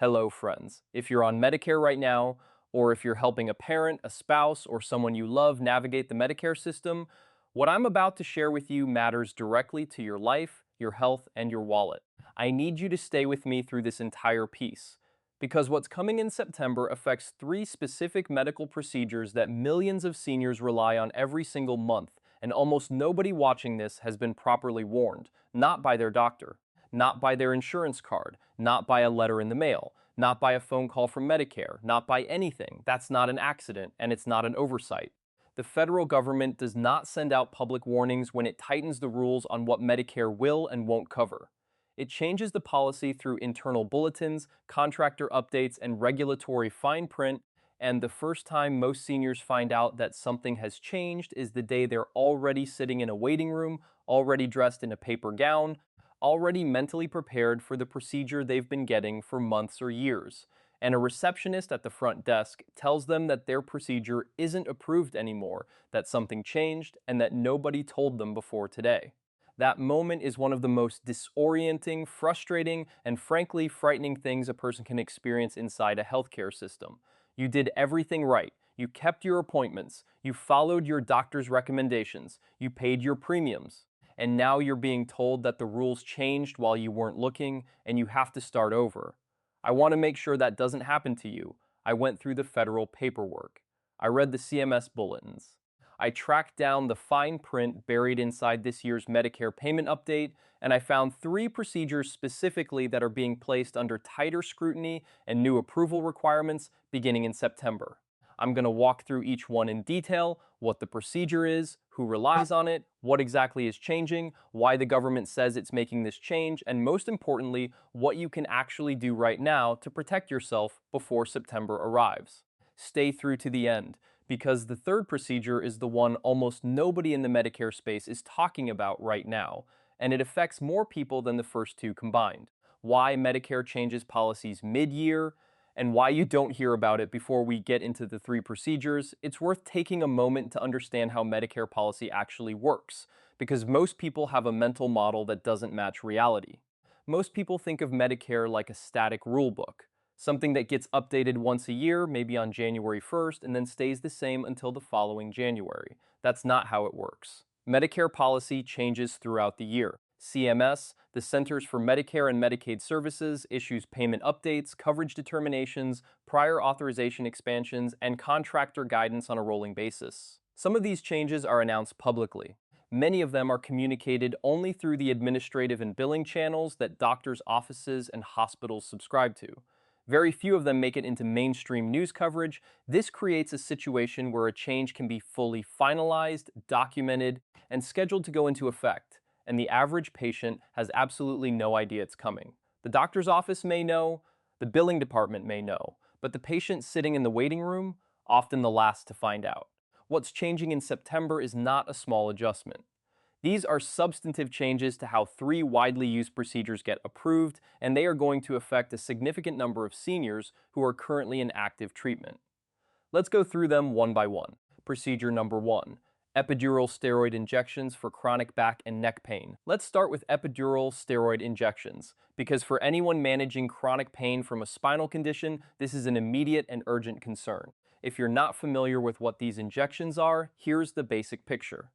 Hello, friends. If you're on Medicare right now, or if you're helping a parent, a spouse, or someone you love navigate the Medicare system, what I'm about to share with you matters directly to your life, your health, and your wallet. I need you to stay with me through this entire piece, because what's coming in September affects three specific medical procedures that millions of seniors rely on every single month, and almost nobody watching this has been properly warned, not by their doctor, not by their insurance card, not by a letter in the mail, not by a phone call from Medicare, not by anything. That's not an accident, and it's not an oversight. The federal government does not send out public warnings when it tightens the rules on what Medicare will and won't cover. It changes the policy through internal bulletins, contractor updates, and regulatory fine print, and the first time most seniors find out that something has changed is the day they're already sitting in a waiting room, already dressed in a paper gown, already mentally prepared for the procedure they've been getting for months or years, and a receptionist at the front desk tells them that their procedure isn't approved anymore, that something changed, and that nobody told them before today. That moment is one of the most disorienting, frustrating, and frankly frightening things a person can experience inside a healthcare system. You did everything right. You kept your appointments. You followed your doctor's recommendations. You paid your premiums. And now you're being told that the rules changed while you weren't looking and you have to start over. I want to make sure that doesn't happen to you. I went through the federal paperwork. I read the CMS bulletins. I tracked down the fine print buried inside this year's Medicare payment update, and I found three procedures specifically that are being placed under tighter scrutiny and new approval requirements beginning in September. I'm going to walk through each one in detail, what the procedure is, who relies on it, what exactly is changing, why the government says it's making this change, and most importantly, what you can actually do right now to protect yourself before September arrives. Stay through to the end, because the third procedure is the one almost nobody in the Medicare space is talking about right now, and it affects more people than the first two combined. Why Medicare changes policies mid-year, and why you don't hear about it before we get into the three procedures, it's worth taking a moment to understand how Medicare policy actually works, because most people have a mental model that doesn't match reality. Most people think of Medicare like a static rulebook, something that gets updated once a year, maybe on January 1st, and then stays the same until the following January. That's not how it works. Medicare policy changes throughout the year. CMS, the Centers for Medicare and Medicaid Services, issues payment updates, coverage determinations, prior authorization expansions, and contractor guidance on a rolling basis. Some of these changes are announced publicly. Many of them are communicated only through the administrative and billing channels that doctors' offices and hospitals subscribe to. Very few of them make it into mainstream news coverage. This creates a situation where a change can be fully finalized, documented, and scheduled to go into effect, and the average patient has absolutely no idea it's coming. The doctor's office may know, the billing department may know, but the patient sitting in the waiting room, often the last to find out. What's changing in September is not a small adjustment. These are substantive changes to how three widely used procedures get approved, and they are going to affect a significant number of seniors who are currently in active treatment. Let's go through them one by one. Procedure number one, epidural steroid injections for chronic back and neck pain. Let's start with epidural steroid injections, because for anyone managing chronic pain from a spinal condition, this is an immediate and urgent concern. If you're not familiar with what these injections are, here's the basic picture.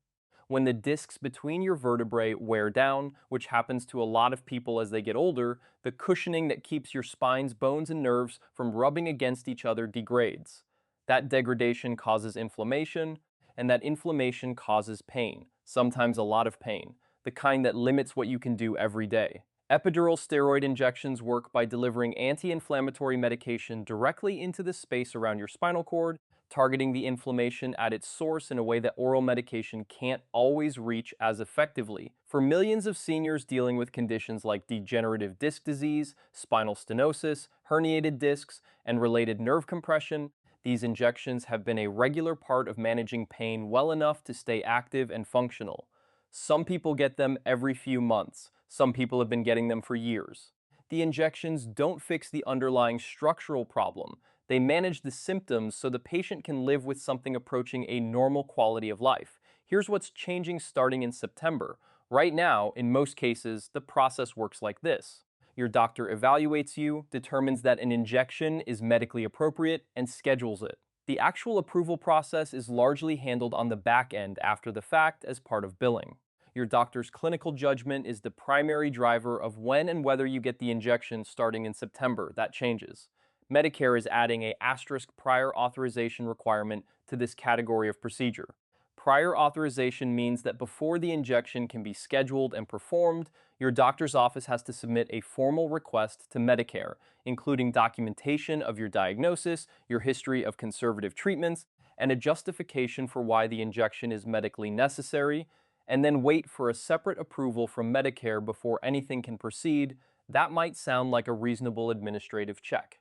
When the discs between your vertebrae wear down, which happens to a lot of people as they get older, the cushioning that keeps your spine's bones and nerves from rubbing against each other degrades. That degradation causes inflammation, and that inflammation causes pain, sometimes a lot of pain, the kind that limits what you can do every day. Epidural steroid injections work by delivering anti-inflammatory medication directly into the space around your spinal cord, targeting the inflammation at its source in a way that oral medication can't always reach as effectively. For millions of seniors dealing with conditions like degenerative disc disease, spinal stenosis, herniated discs, and related nerve compression, these injections have been a regular part of managing pain well enough to stay active and functional. Some people get them every few months. Some people have been getting them for years. The injections don't fix the underlying structural problem. They manage the symptoms so the patient can live with something approaching a normal quality of life. Here's what's changing starting in September. Right now, in most cases, the process works like this. Your doctor evaluates you, determines that an injection is medically appropriate, and schedules it. The actual approval process is largely handled on the back end after the fact as part of billing. Your doctor's clinical judgment is the primary driver of when and whether you get the injection starting in September. That changes. Medicare is adding a asterisk prior authorization requirement to this category of procedure. Prior authorization means that before the injection can be scheduled and performed, your doctor's office has to submit a formal request to Medicare, including documentation of your diagnosis, your history of conservative treatments, and a justification for why the injection is medically necessary, and then wait for a separate approval from Medicare before anything can proceed. That might sound like a reasonable administrative check.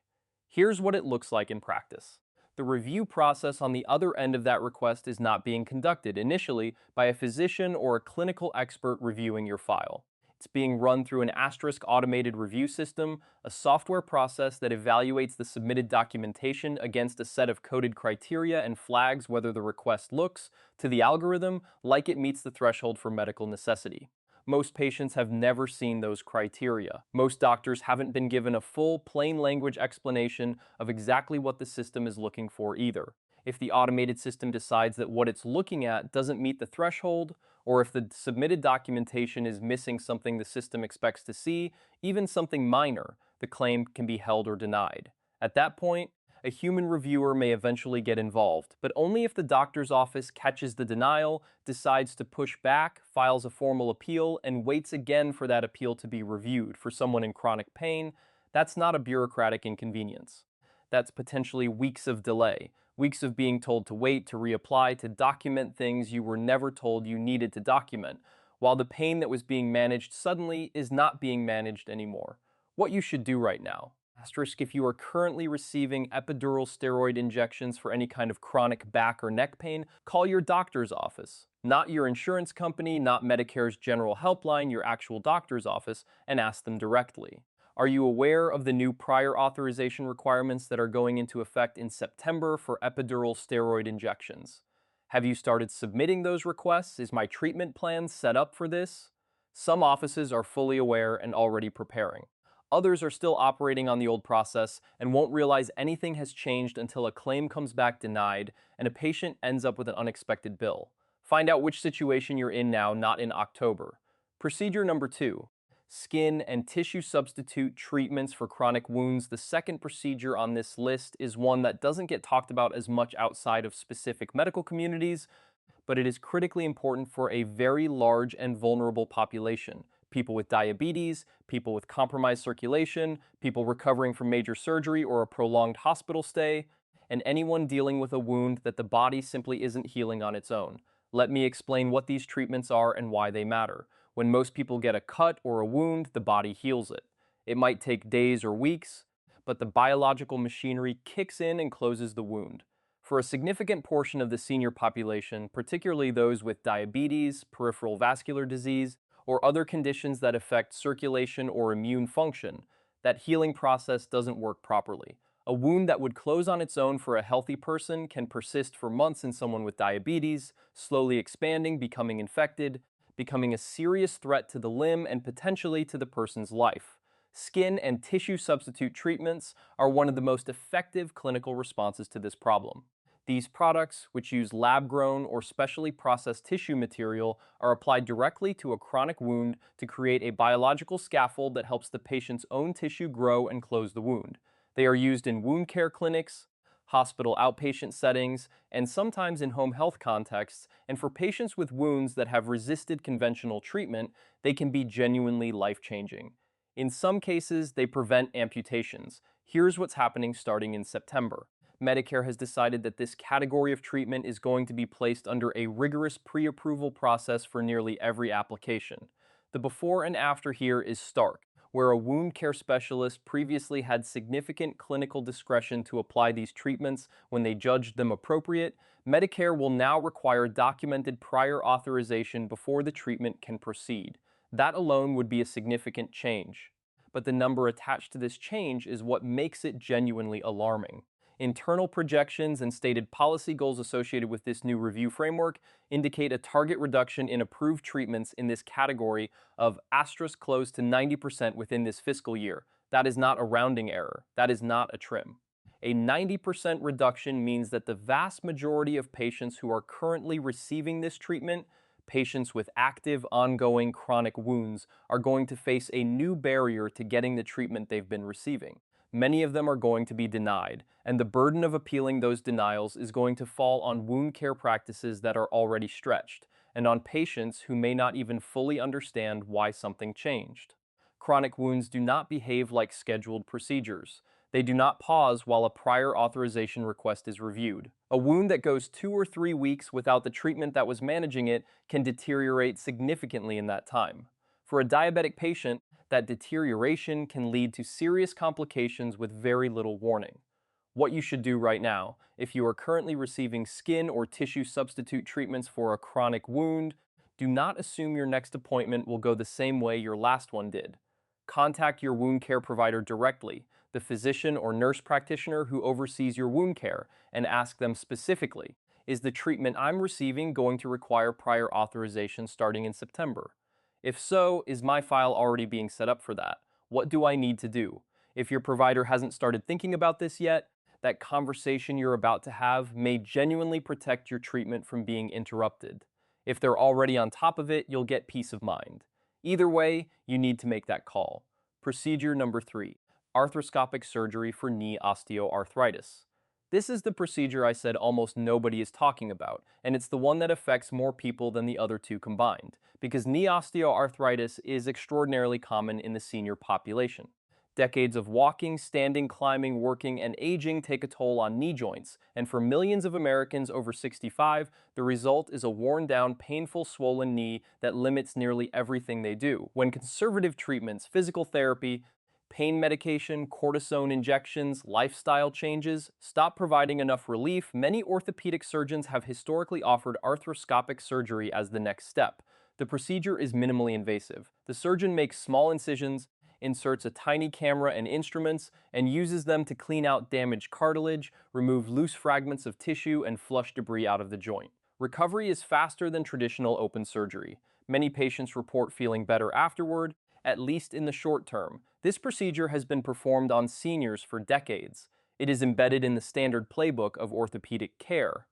Here's what it looks like in practice. The review process on the other end of that request is not being conducted initially by a physician or a clinical expert reviewing your file. It's being run through an asterisk automated review system, a software process that evaluates the submitted documentation against a set of coded criteria and flags whether the request looks, to the algorithm, like it meets the threshold for medical necessity. Most patients have never seen those criteria. Most doctors haven't been given a full, plain language explanation of exactly what the system is looking for either. If the automated system decides that what it's looking at doesn't meet the threshold, or if the submitted documentation is missing something the system expects to see, even something minor, the claim can be held or denied. At that point, a human reviewer may eventually get involved, but only if the doctor's office catches the denial, decides to push back, files a formal appeal, and waits again for that appeal to be reviewed. For someone in chronic pain, that's not a bureaucratic inconvenience. That's potentially weeks of delay, weeks of being told to wait, to reapply, to document things you were never told you needed to document, while the pain that was being managed suddenly is not being managed anymore. What you should do right now. Asterisk, if you are currently receiving epidural steroid injections for any kind of chronic back or neck pain, call your doctor's office. Not your insurance company, not Medicare's general helpline, your actual doctor's office, and ask them directly. Are you aware of the new prior authorization requirements that are going into effect in September for epidural steroid injections? Have you started submitting those requests? Is my treatment plan set up for this? Some offices are fully aware and already preparing. Others are still operating on the old process and won't realize anything has changed until a claim comes back denied and a patient ends up with an unexpected bill. Find out which situation you're in now, not in October. Procedure number 2. Skin and tissue substitute treatments for chronic wounds. The second procedure on this list is one that doesn't get talked about as much outside of specific medical communities, but it is critically important for a very large and vulnerable population. People with diabetes, people with compromised circulation, people recovering from major surgery or a prolonged hospital stay, and anyone dealing with a wound that the body simply isn't healing on its own. Let me explain what these treatments are and why they matter. When most people get a cut or a wound, the body heals it. It might take days or weeks, but the biological machinery kicks in and closes the wound. For a significant portion of the senior population, particularly those with diabetes, peripheral vascular disease, or other conditions that affect circulation or immune function, that healing process doesn't work properly. A wound that would close on its own for a healthy person can persist for months in someone with diabetes, slowly expanding, becoming infected, becoming a serious threat to the limb and potentially to the person's life. Skin and tissue substitute treatments are one of the most effective clinical responses to this problem. These products, which use lab-grown or specially processed tissue material, are applied directly to a chronic wound to create a biological scaffold that helps the patient's own tissue grow and close the wound. They are used in wound care clinics, hospital outpatient settings, and sometimes in home health contexts, and for patients with wounds that have resisted conventional treatment, they can be genuinely life-changing. In some cases, they prevent amputations. Here's what's happening starting in September. Medicare has decided that this category of treatment is going to be placed under a rigorous pre-approval process for nearly every application. The before and after here is stark. Where a wound care specialist previously had significant clinical discretion to apply these treatments when they judged them appropriate, Medicare will now require documented prior authorization before the treatment can proceed. That alone would be a significant change. But the number attached to this change is what makes it genuinely alarming. Internal projections and stated policy goals associated with this new review framework indicate a target reduction in approved treatments in this category of asterisk close to 90% within this fiscal year. That is not a rounding error. That is not a trim. A 90% reduction means that the vast majority of patients who are currently receiving this treatment, patients with active, ongoing chronic wounds, are going to face a new barrier to getting the treatment they've been receiving. Many of them are going to be denied, and the burden of appealing those denials is going to fall on wound care practices that are already stretched, and on patients who may not even fully understand why something changed. Chronic wounds do not behave like scheduled procedures. They do not pause while a prior authorization request is reviewed. A wound that goes 2 or 3 weeks without the treatment that was managing it can deteriorate significantly in that time. For a diabetic patient, that deterioration can lead to serious complications with very little warning. What you should do right now, if you are currently receiving skin or tissue substitute treatments for a chronic wound, do not assume your next appointment will go the same way your last one did. Contact your wound care provider directly, the physician or nurse practitioner who oversees your wound care, and ask them specifically, is the treatment I'm receiving going to require prior authorization starting in September? If so, is my file already being set up for that? What do I need to do? If your provider hasn't started thinking about this yet, that conversation you're about to have may genuinely protect your treatment from being interrupted. If they're already on top of it, you'll get peace of mind. Either way, you need to make that call. Procedure number 3, arthroscopic surgery for knee osteoarthritis. This is the procedure I said almost nobody is talking about, and it's the one that affects more people than the other two combined, because knee osteoarthritis is extraordinarily common in the senior population. Decades of walking, standing, climbing, working, and aging take a toll on knee joints, and for millions of Americans over 65, the result is a worn-down, painful, swollen knee that limits nearly everything they do. When conservative treatments, physical therapy, pain medication, cortisone injections, lifestyle changes stop providing enough relief, many orthopedic surgeons have historically offered arthroscopic surgery as the next step. The procedure is minimally invasive. The surgeon makes small incisions, inserts a tiny camera and instruments, and uses them to clean out damaged cartilage, remove loose fragments of tissue, and flush debris out of the joint. Recovery is faster than traditional open surgery. Many patients report feeling better afterward, at least in the short term. This procedure has been performed on seniors for decades. It is embedded in the standard playbook of orthopedic care,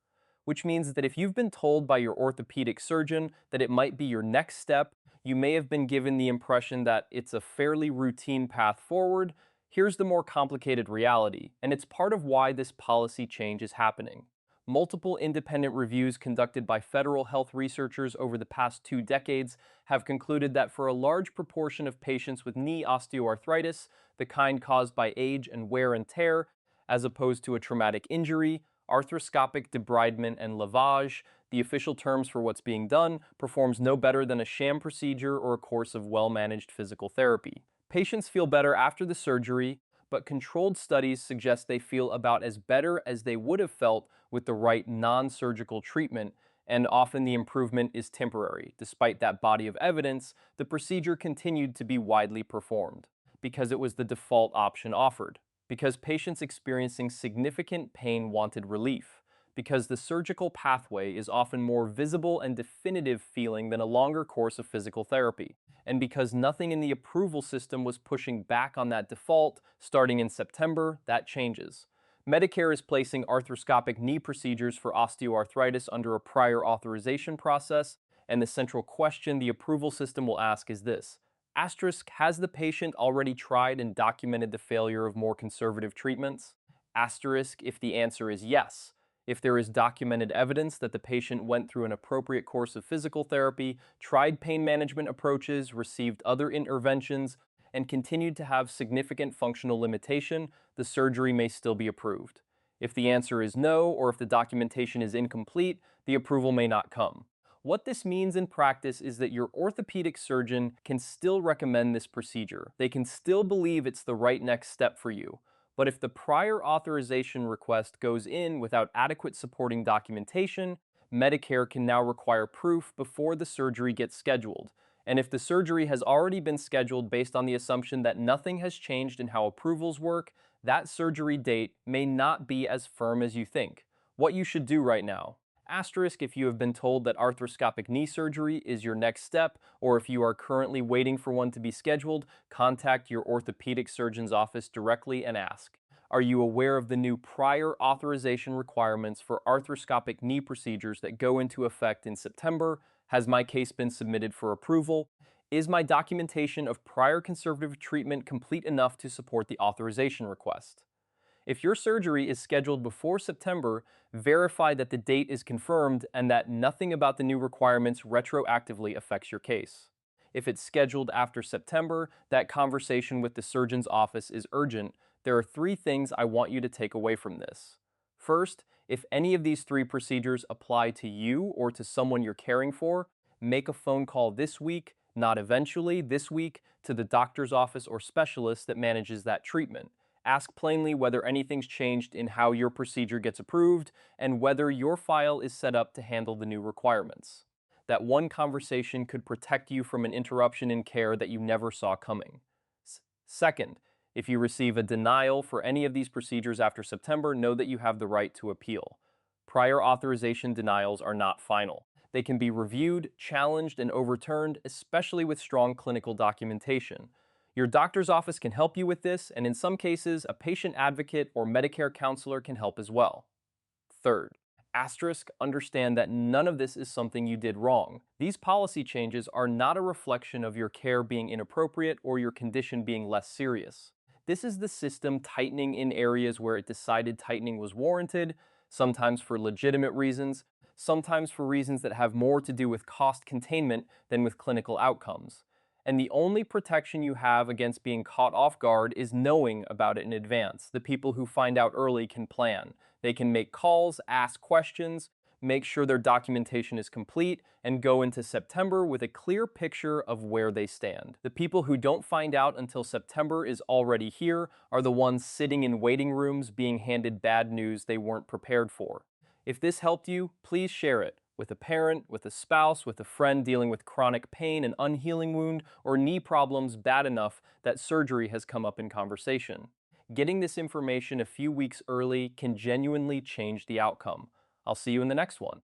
which means that if you've been told by your orthopedic surgeon that it might be your next step, you may have been given the impression that it's a fairly routine path forward. Here's the more complicated reality, and it's part of why this policy change is happening. Multiple independent reviews conducted by federal health researchers over the past 2 decades have concluded that for a large proportion of patients with knee osteoarthritis, the kind caused by age and wear and tear, as opposed to a traumatic injury, arthroscopic debridement and lavage, the official terms for what's being done, performs no better than a sham procedure or a course of well-managed physical therapy. Patients feel better after the surgery, but controlled studies suggest they feel about as better as they would have felt with the right non-surgical treatment, and often the improvement is temporary. Despite that body of evidence, the procedure continued to be widely performed because it was the default option offered, because patients experiencing significant pain wanted relief, because the surgical pathway is often more visible and definitive feeling than a longer course of physical therapy, and because nothing in the approval system was pushing back on that default. Starting in September, that changes. Medicare is placing arthroscopic knee procedures for osteoarthritis under a prior authorization process, and the central question the approval system will ask is this: asterisk, has the patient already tried and documented the failure of more conservative treatments? Asterisk, if the answer is yes. If there is documented evidence that the patient went through an appropriate course of physical therapy, tried pain management approaches, received other interventions, and continued to have significant functional limitation, the surgery may still be approved. If the answer is no, or if the documentation is incomplete, the approval may not come. What this means in practice is that your orthopedic surgeon can still recommend this procedure. They can still believe it's the right next step for you. But if the prior authorization request goes in without adequate supporting documentation, Medicare can now require proof before the surgery gets scheduled. And if the surgery has already been scheduled based on the assumption that nothing has changed in how approvals work, That surgery date may not be as firm as you think. What you should do right now. Asterisk if you have been told that arthroscopic knee surgery is your next step, or if you are currently waiting for one to be scheduled, contact your orthopedic surgeon's office directly and ask. Are you aware of the new prior authorization requirements for arthroscopic knee procedures that go into effect in September? Has my case been submitted for approval? Is my documentation of prior conservative treatment complete enough to support the authorization request? If your surgery is scheduled before September, verify that the date is confirmed and that nothing about the new requirements retroactively affects your case. If it's scheduled after September, that conversation with the surgeon's office is urgent. There are three things I want you to take away from this. First, if any of these three procedures apply to you or to someone you're caring for, make a phone call this week, not eventually, this week, to the doctor's office or specialist that manages that treatment. Ask plainly whether anything's changed in how your procedure gets approved and whether your file is set up to handle the new requirements. That one conversation could protect you from an interruption in care that you never saw coming. Second, if you receive a denial for any of these procedures after September, know that you have the right to appeal. Prior authorization denials are not final. They can be reviewed, challenged, and overturned, especially with strong clinical documentation. Your doctor's office can help you with this, and in some cases, a patient advocate or Medicare counselor can help as well. Third, asterisk, understand that none of this is something you did wrong. These policy changes are not a reflection of your care being inappropriate or your condition being less serious. This is the system tightening in areas where it decided tightening was warranted, sometimes for legitimate reasons, sometimes for reasons that have more to do with cost containment than with clinical outcomes. And the only protection you have against being caught off guard is knowing about it in advance. The people who find out early can plan. They can make calls, ask questions, make sure their documentation is complete, and go into September with a clear picture of where they stand. The people who don't find out until September is already here are the ones sitting in waiting rooms being handed bad news they weren't prepared for. If this helped you, please share it with a parent, with a spouse, with a friend dealing with chronic pain, an unhealing wound, or knee problems bad enough that surgery has come up in conversation. Getting this information a few weeks early can genuinely change the outcome. I'll see you in the next one.